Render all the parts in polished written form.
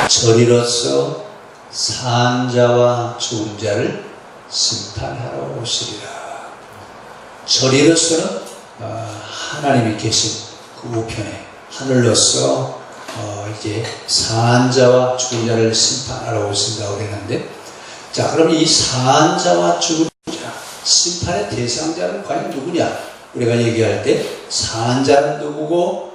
저리로서 산 자와 죽은 자를 심판하러 오시리라. 저리로서는 하나님이 계신 그 우편에 하늘로서 이제 산 자와 죽은 자를 심판하러 오신다고 그랬는데, 자, 그럼 이 산 자와 죽은 자, 심판의 대상자는 과연 누구냐? 우리가 얘기할 때 산 자는 누구고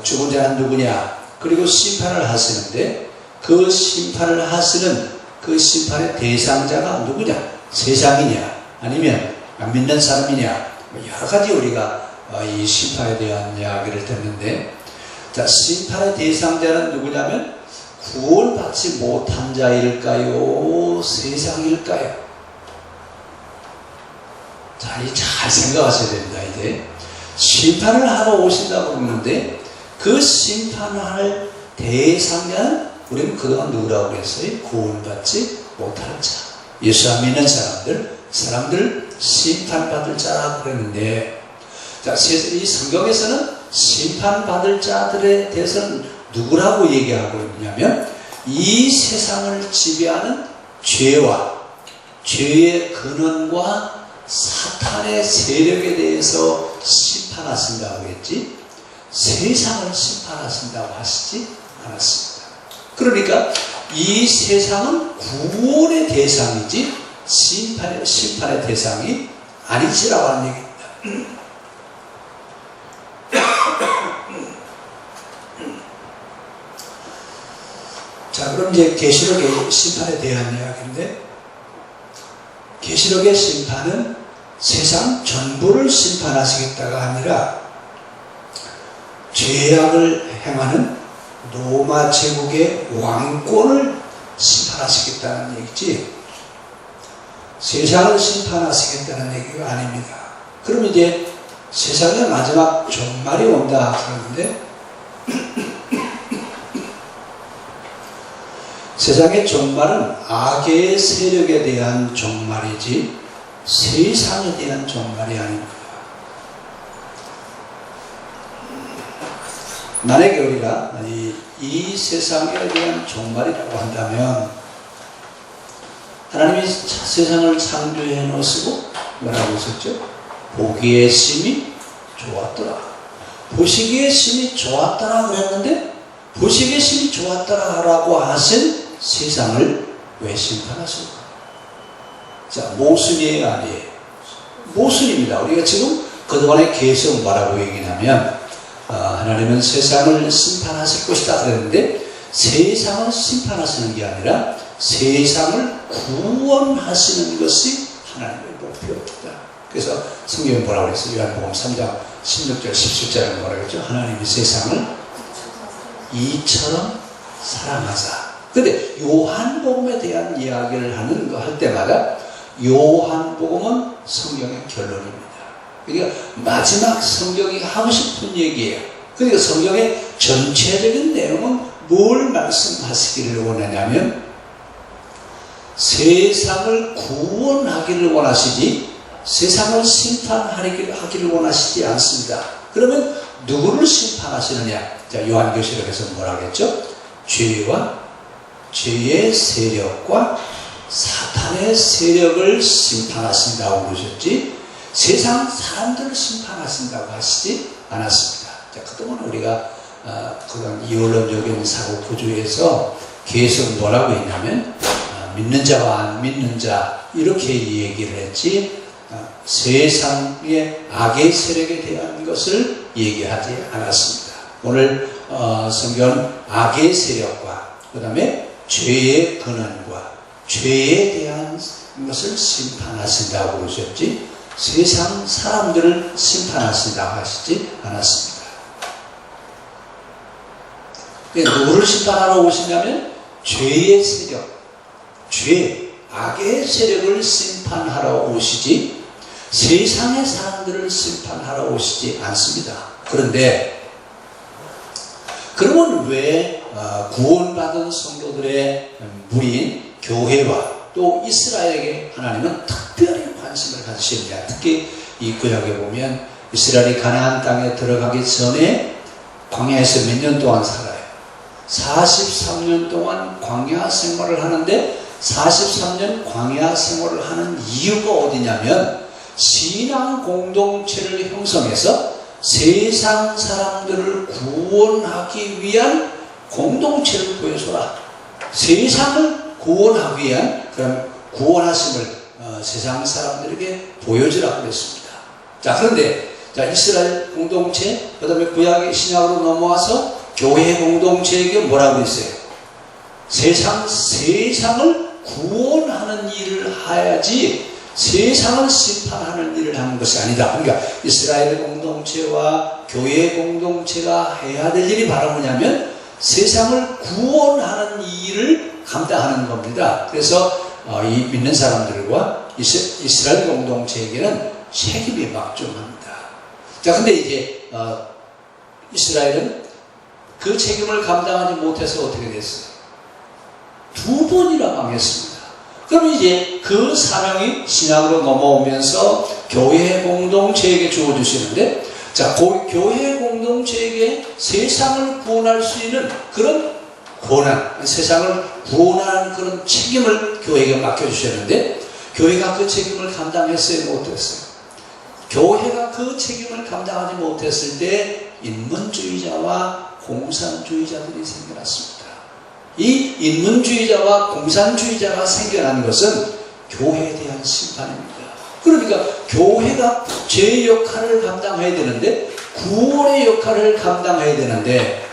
죽은 자는 누구냐? 그리고 심판을 하시는데, 그 심판을 하시는 그 심판의 대상자가 누구냐? 세상이냐? 아니면 믿는 사람이냐? 여러 가지 우리가 이 심판에 대한 이야기를 듣는데, 자, 심판의 대상자는 누구냐면 구원받지 못한 자일까요? 세상일까요? 자, 이 잘 생각하셔야 됩니다. 이제 심판을 하러 오신다고 그러는데, 그 심판할 대상자는 우리는 그동안 누구라고 그랬어요? 구원받지 못하는 자, 예수 안 믿는 사람들 심판받을 자라고 그랬는데, 자, 이 성경에서는 심판받을 자들에 대해서는 누구라고 얘기하고 있냐면, 이 세상을 지배하는 죄와 죄의 근원과 사탄의 세력에 대해서 심판하신다고 했지, 세상을 심판하신다고 하시지 않았습니다. 그러니까 이 세상은 구원의 대상이지 심판의 대상이 아니지라고 하는 얘기입니다. 자, 그럼 이제 계시록의 심판에 대한 이야기인데, 계시록의 심판은 세상 전부를 심판하시겠다가 아니라 죄악을 행하는 로마 제국의 왕권을 심판하시겠다는 얘기지, 세상을 심판하시겠다는 얘기가 아닙니다. 그럼 이제 세상의 마지막 종말이 온다 그러는데, 세상의 종말은 악의 세력에 대한 종말이지 세상에 대한 종말이 아닙니다. 만약에 우리가 이 세상에 대한 종말이라고 한다면, 하나님이 세상을 창조해 놓으시고 뭐라고 하셨죠? 보기에 심히 좋았더라. 보시기에 심히 좋았더라 그랬는데, 보시기에 심히 좋았더라라고 하신 세상을 왜 심판하실까? 자, 모순이에요, 아니에요? 모순입니다. 우리가 지금 그동안에 계속 뭐라고 얘기하냐면, 하나님은 세상을 심판하실 것이다 그랬는데, 세상을 심판하시는 게 아니라 세상을 구원하시는 것이 하나님의 목표입니다. 그래서 성경에 뭐라고 그랬어요? 요한복음 3장 16절 17절에 뭐라고 그랬죠? 하나님이 세상을 이처럼 사랑하사. 근데 요한복음에 대한 이야기를 할 때마다 요한복음은 성경의 결론입니다. 그러니까 마지막 성경이 하고 싶은 얘기예요. 그러니까 성경의 전체적인 내용은 뭘 말씀하시기를 원하냐면, 세상을 구원하기를 원하시지 세상을 심판하기를 원하시지 않습니다. 그러면 누구를 심판하시느냐? 자, 요한계시록에서 뭐라고 했죠? 죄와 죄의 세력과 사탄의 세력을 심판하신다고 그러셨지, 세상 사람들을 심판하신다고 하시지 않았습니다. 자, 그동안 우리가 그런 이원론적인 사고 구조에서 계속 뭐라고 했냐면, 믿는 자와 안 믿는 자 이렇게 얘기를 했지, 세상의 악의 세력에 대한 것을 얘기하지 않았습니다. 오늘 성경은 악의 세력과 그 다음에 죄의 근원과 죄에 대한 것을 심판하신다고 그러셨지, 세상 사람들을 심판하신다고 하시지 않았습니다. 누구를 심판하러 오시냐면 죄의 세력, 악의 세력을 심판하러 오시지 세상의 사람들을 심판하러 오시지 않습니다. 그런데 그러면 왜 구원받은 성도들의 무리인 교회와 또 이스라엘에게 하나님은 특별히 관심을 가지십니다. 특히 이 구약에 보면 이스라엘이 가나안 땅에 들어가기 전에 광야에서 몇 년 동안 살아요. 43년 동안 광야 생활을 하는데 43년 광야 생활을 하는 이유가 어디냐면 신앙 공동체를 형성해서 세상 사람들을 구원하기 위한 공동체를 보여줘라. 세상을 구원하기 위한 그런 구원하심을 세상 사람들에게 보여주라고 그랬습니다. 자, 그런데 이스라엘 공동체, 그 다음에 구약의 신약으로 넘어와서 교회 공동체에게 뭐라고 했어요? 세상을 구원하는 일을 해야지 세상을 심판하는 일을 하는 것이 아니다. 그러니까 이스라엘 공동체와 교회 공동체가 해야 될 일이 바로 뭐냐면 세상을 구원하는 일을 감당하는 겁니다. 그래서 이 믿는 사람들과 이스라엘 공동체에게는 책임이 막중합니다. 자, 근데 이제 이스라엘은 그 책임을 감당하지 못해서 어떻게 됐어요? 2번이나 망했습니다. 그럼 이제 그 사명이 신약으로 넘어오면서 교회 공동체에게 주어주시는데, 자, 교회 공동체에게 세상을 구원할 수 있는 그런 고난, 세상을 구원하는 그런 책임을 교회에게 맡겨주셨는데, 교회가 그 책임을 감당했어요? 못했어요? 교회가 그 책임을 감당하지 못했을 때 인문주의자와 공산주의자들이 생겨났습니다. 이 인문주의자와 공산주의자가 생겨난 것은 교회에 대한 심판입니다. 그러니까 교회가 죄의 역할을 감당해야 되는데, 구원의 역할을 감당해야 되는데,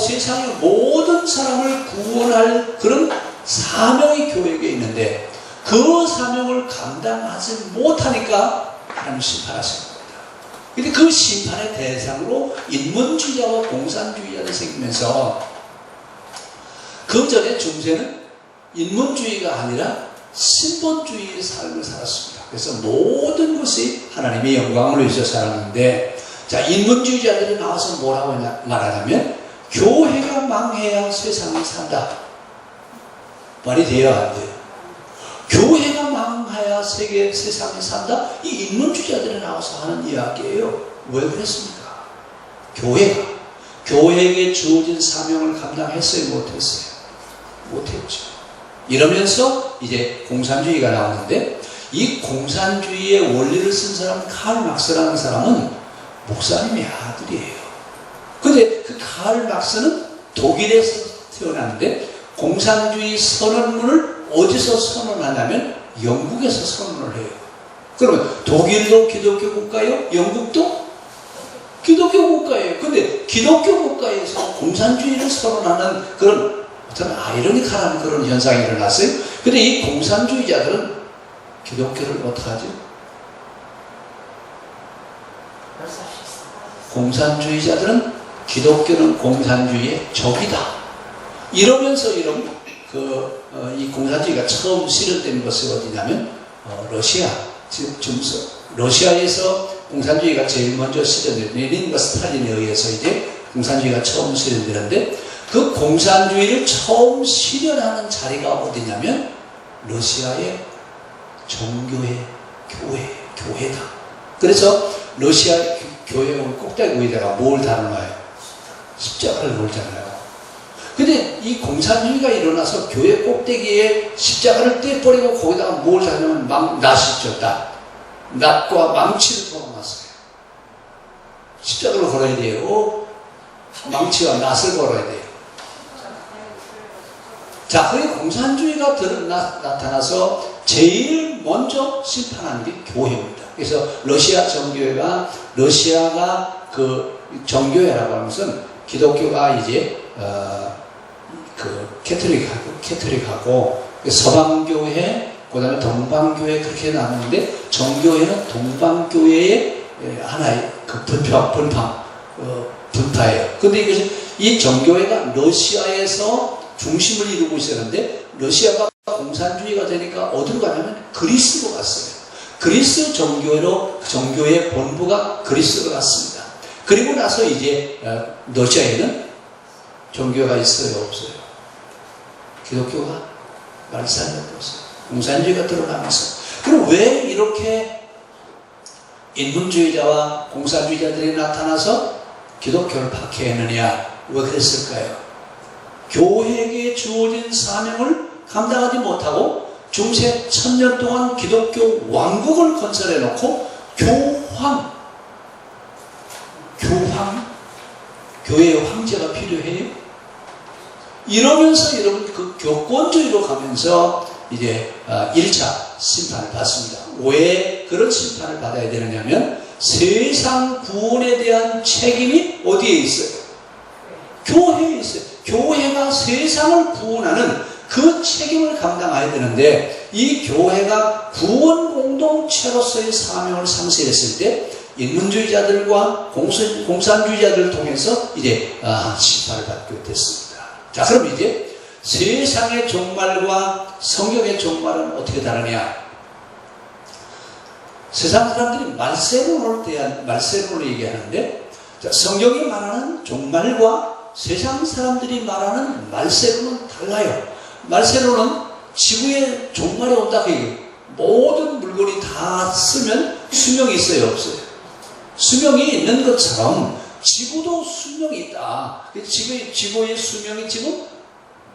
세상의 모든 사람을 구원할 그런 사명이 교회에게 있는데, 그 사명을 감당하지 못하니까 하나님 심판하신 겁니다. 근데 그 심판의 대상으로 인문주의자와 공산주의자가 생기면서, 그 전에 중세는 인문주의가 아니라 신본주의의 삶을 살았습니다. 그래서 모든 것이 하나님의 영광을 위해서 살았는데, 자, 인문주의자들이 나와서 뭐라고 말하냐면 교회가 망해야 세상이 산다. 말이 돼야 안 돼요. 교회가 망해야 세상이 산다? 이 인문주의자들이 나와서 하는 이야기예요. 왜 그랬습니까? 교회에게 주어진 사명을 감당했어요? 못했어요? 못했죠. 이러면서 이제 공산주의가 나오는데, 이 공산주의의 원리를 쓴 사람 칼 막스라는 사람은 목사님의 아들이에요. 근데 그 칼 막스는 독일에서 태어났는데 공산주의 선언문을 어디서 선언하냐면 영국에서 선언을 해요. 그러면 독일도 기독교 국가예요? 영국도 기독교 국가예요. 근데 기독교 국가에서 공산주의를 선언하는 그런 어떤 아이러니컬한 그런 현상이 일어났어요. 근데 이 공산주의자들은 기독교를 어떡하죠? 공산주의자들은 기독교는 공산주의의 적이다. 이러면서 이 공산주의가 처음 실현된 것이 어디냐면 러시아. 러시아에서 공산주의가 제일 먼저 실현된, 레닌과 스탈린에 의해서 이제 공산주의가 처음 실현되는데, 그 공산주의를 처음 실현하는 자리가 어디냐면 러시아의 정교회 교회다. 그래서 러시아 교회 꼭대기 위에다가 뭘 달아놔요? 십자가를 놓잖아요. 근데 이 공산주의가 일어나서 교회 꼭대기에 십자가를 떼버리고 거기다가 뭘 달냐면 낫이죠. 낫과 망치를 걸어놨어요. 십자가를 걸어야 돼요. 망치와 낫을 걸어야 돼요. 자, 그게 공산주의가 나타나서 제일 먼저 심판하는 게 교회입니다. 그래서 러시아가 그 정교회라고 하는 것은 기독교가 이제 캐톨릭하고 서방교회, 그 다음에 동방교회 그렇게 나누는데, 정교회는 동방교회의 하나의 그 분파예요. 근데 이 정교회가 러시아에서 중심을 이루고 있었는데, 러시아가 공산주의가 되니까 어디로 가냐면 그리스로 갔어요. 그리스 정교회 본부가 그리스로 갔습니다. 그리고 나서 이제 러시아에는 정교회가 있어요, 없어요? 기독교가 말살이 없어요. 공산주의가 드러나면서. 그럼 왜 이렇게 인문주의자와 공산주의자들이 나타나서 기독교를 박해했느냐? 왜 그랬을까요? 교회에게 주어진 사명을 감당하지 못하고 중세 1000년 동안 기독교 왕국을 건설해 놓고 교회의 황제가 필요해요. 이러면서 여러분 그 교권주의로 가면서 이제 1차 심판을 받습니다. 왜 그런 심판을 받아야 되느냐면 세상 구원에 대한 책임이 어디에 있어요? 교회에 있어요. 교회가 세상을 구원하는 그 책임을 감당해야 되는데 이 교회가 구원 공동체로서의 사명을 상실했을 때 인문주의자들과 공산주의자들을 통해서 이제 심판을 받게 됐습니다. 자, 그럼 이제 세상의 종말과 성경의 종말은 어떻게 다르냐? 세상 사람들이 말세론을 얘기하는데, 자, 성경이 말하는 종말과 세상 사람들이 말하는 말세론은 달라요. 말세론은 지구의 종말이 온다 그 얘기예요. 모든 물건이 다 쓰면 수명이 있어요, 없어요? 수명이 있는 것처럼 지구도 수명이 있다. 지구의 수명이 지금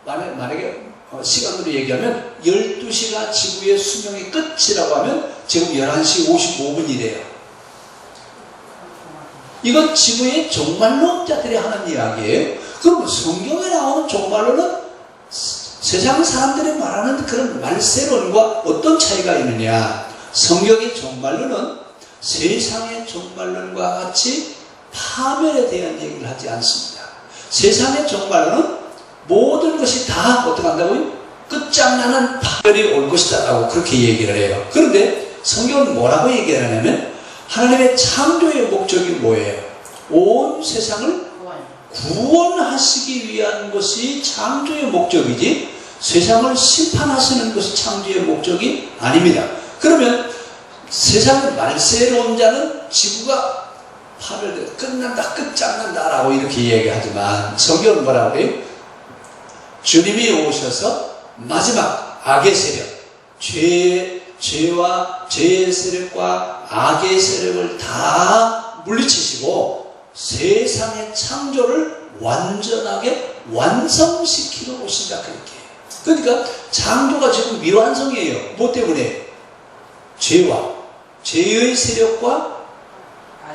만약에 시간으로 얘기하면 12시가 지구의 수명의 끝이라고 하면 지금 11시 55분이래요. 이건 지구의 종말론자들이 하는 이야기예요. 그럼 성경에 나오는 종말론은 세상 사람들이 말하는 그런 말세론과 어떤 차이가 있느냐? 성경의 종말론은 세상의 종말론과 같이 파멸에 대한 얘기를 하지 않습니다. 세상의 종말론은 모든 것이 다 어떻게 한다고요? 끝장나는 파멸이 올 것이다 라고 그렇게 얘기를 해요. 그런데 성경은 뭐라고 얘기를 하냐면 하나님의 창조의 목적이 뭐예요? 온 세상을 구원하시기 위한 것이 창조의 목적이지 세상을 심판하시는 것이 창조의 목적이 아닙니다. 그러면 세상의 말세론자는 지구가 파멸되고 끝난다, 끝장난다 라고 이렇게 얘기하지만 성경은 뭐라고 해요? 주님이 오셔서 마지막 악의 세력, 죄와 죄의 세력과 악의 세력을 다 물리치시고 세상의 창조를 완전하게 완성시키러 오신다 그렇게. 그러니까 창조가 지금 미완성이에요. 뭐 때문에? 죄의 세력과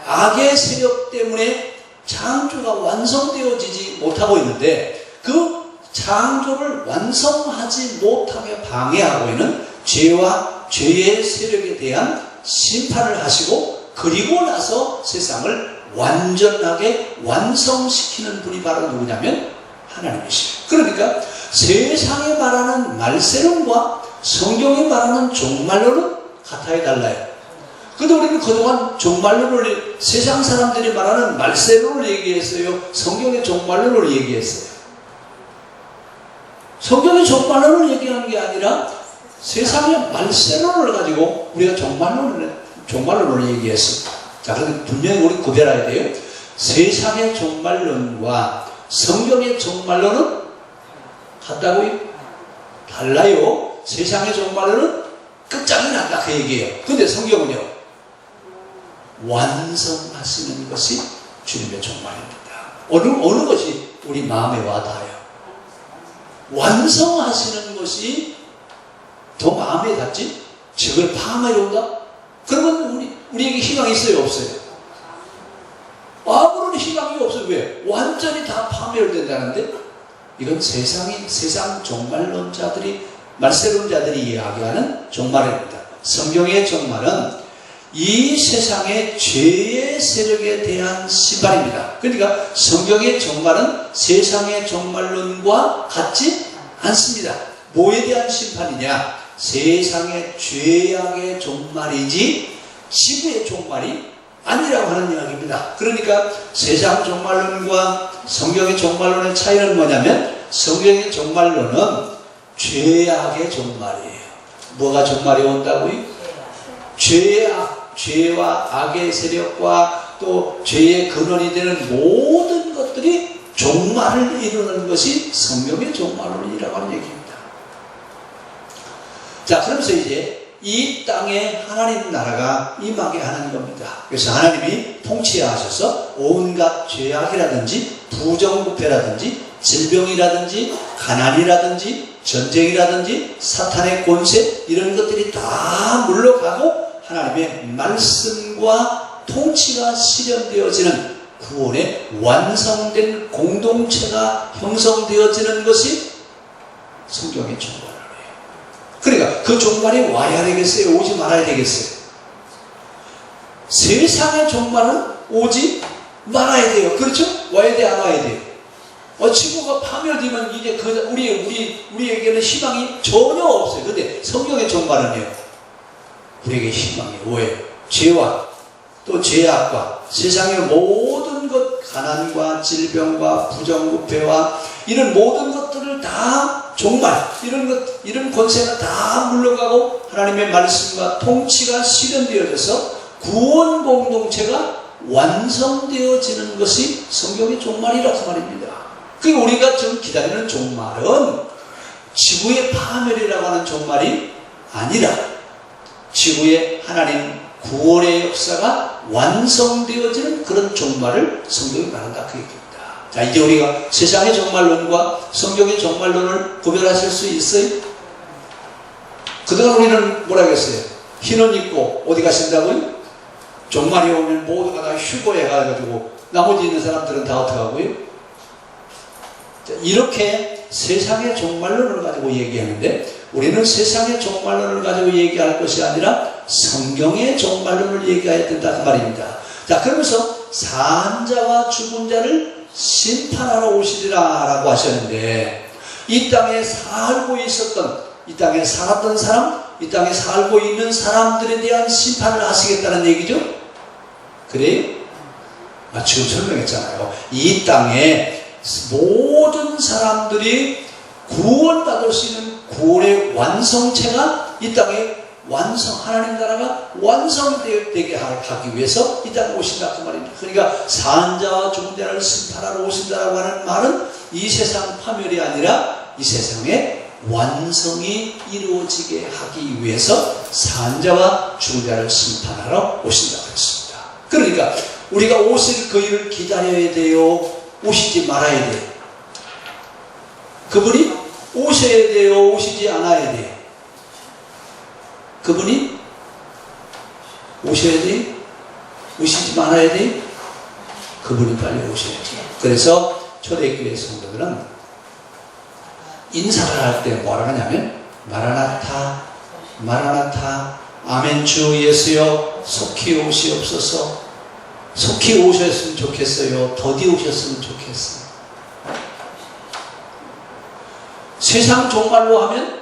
악의 세력 때문에 창조가 완성되어지지 못하고 있는데 그 창조를 완성하지 못하게 방해하고 있는 죄와 죄의 세력에 대한 심판을 하시고 그리고 나서 세상을 완전하게 완성시키는 분이 바로 누구냐면 하나님이시죠. 그러니까 세상에 말하는 말세론과 성경에 말하는 종말론은 같아야 달라요. 근데 우리는 그동안 종말론을 세상 사람들이 말하는 말세론을 얘기했어요. 성경의 종말론을 얘기했어요. 성경의 종말론을 얘기하는 게 아니라 세상의 말세론을 가지고 우리가 종말론을 얘기했습니다. 자, 그런데 분명히 우리 구별해야 돼요. 세상의 종말론과 성경의 종말론은 같다고요? 달라요. 세상의 종말론은 끝장이 난다 그 얘기예요. 근데 성경은요, 완성하시는 것이 주님의 종말입니다. 어느 것이 우리 마음에 와닿아요? 완성하시는 것이 더 마음에 닿지? 저걸 파멸이 온다? 그러면 우리에게 희망이 있어요, 없어요? 아무런 희망이 없어요. 왜? 완전히 다 파멸된다는데? 이건 세상 종말론자들이, 말세론자들이 이야기하는 종말입니다. 성경의 종말은 이 세상의 죄의 세력에 대한 심판입니다. 그러니까 성경의 종말은 세상의 종말론과 같지 않습니다. 뭐에 대한 심판이냐? 세상의 죄악의 종말이지 지구의 종말이 아니라고 하는 이야기입니다. 그러니까 세상 종말론과 성경의 종말론의 차이는 뭐냐면 성경의 종말론은 죄악의 종말이에요. 뭐가 종말이 온다고요? 죄와 악의 세력과 또 죄의 근원이 되는 모든 것들이 종말을 이루는 것이 성경의 종말론이라고 하는 얘기입니다. 자, 그러면서 이제 이 땅에 하나님 나라가 임하게 하는 겁니다. 그래서 하나님이 통치하셔서 온갖 죄악이라든지 부정부패라든지 질병이라든지 가난이라든지 전쟁이라든지 사탄의 권세 이런 것들이 다 물러가고 하나님의 말씀과 통치가 실현되어지는 구원의 완성된 공동체가 형성되어지는 것이 성경의 종말이에요. 그러니까 그 종말이 와야 되겠어요? 오지 말아야 되겠어요? 세상의 종말은 오지 말아야 돼요. 그렇죠? 와야 돼, 안 와야 돼요? 지구가 파멸되면 이제 우리에게는 희망이 전혀 없어요. 근데 성경의 종말은요, 우리에게 희망이 왜? 죄와 또 죄악과 세상의 모든 것, 가난과 질병과 부정부패와 이런 모든 것들을 다 종말, 이런 권세가 다 물러가고 하나님의 말씀과 통치가 실현되어져서 구원 공동체가 완성되어지는 것이 성경의 종말이라고 말입니다. 그러니까 우리가 지금 기다리는 종말은 지구의 파멸이라고 하는 종말이 아니라 지구의 하나님 구원의 역사가 완성되어지는 그런 종말을 성경이 말한다, 그 얘기입니다. 자, 이제 우리가 세상의 종말론과 성경의 종말론을 구별하실 수 있어요? 그동안 우리는 뭐라 그랬어요? 흰옷 입고 어디 가신다고요? 종말이 오면 모두가 다 휴거해 가지고 나머지 있는 사람들은 다 어떻게 하고요? 자, 이렇게 세상의 종말론을 가지고 얘기하는데 우리는 세상의 종말론을 가지고 얘기할 것이 아니라 성경의 종말론을 얘기해야 된다, 그 말입니다. 자, 그러면서 산 자와 죽은 자를 심판하러 오시리라 라고 하셨는데, 이 땅에 살고 있었던, 이 땅에 살았던 사람, 이 땅에 살고 있는 사람들에 대한 심판을 하시겠다는 얘기죠? 그래요? 지금 설명했잖아요. 이 땅에 모든 사람들이 구원받을 수 있는 구원의 완성체가 이 땅에 하나님 나라가 완성되게 하기 위해서 이 땅에 오신다, 그 말입니다. 그러니까 산자와 죽은 자를 심판하러 오신다라고 하는 말은 이 세상 파멸이 아니라 이 세상에 완성이 이루어지게 하기 위해서 산자와 죽은 자를 심판하러 오신다고 했습니다. 그러니까 우리가 오실 그 일을 기다려야 돼요? 오시지 말아야 돼요? 그분이 오셔야 돼요? 오시지 않아야 돼요? 그분이 오셔야 돼요? 오시지 말아야 돼요? 그분이 빨리 오셔야 돼요. 그래서 초대교회 성도들은 인사를 할 때 뭐라 하냐면 마라나타, 마라나타, 아멘 주 예수여 속히 오시옵소서. 속히 오셨으면 좋겠어요. 더디 오셨으면 좋겠어요. 세상 종말로 하면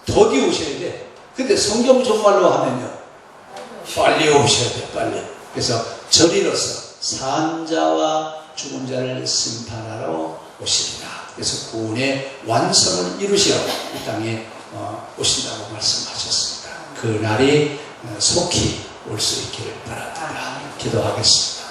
더디 오셔야 돼. 근데 성경 종말로 하면요, 빨리 오셔야 돼, 빨리. 그래서 절이로서 산자와 죽은 자를 심판하러 오시리라. 그래서 구원의 완성을 이루시러 이 땅에 오신다고 말씀하셨습니다. 그 날이 속히 올 수 있기를 바랍니다. 기도하겠습니다.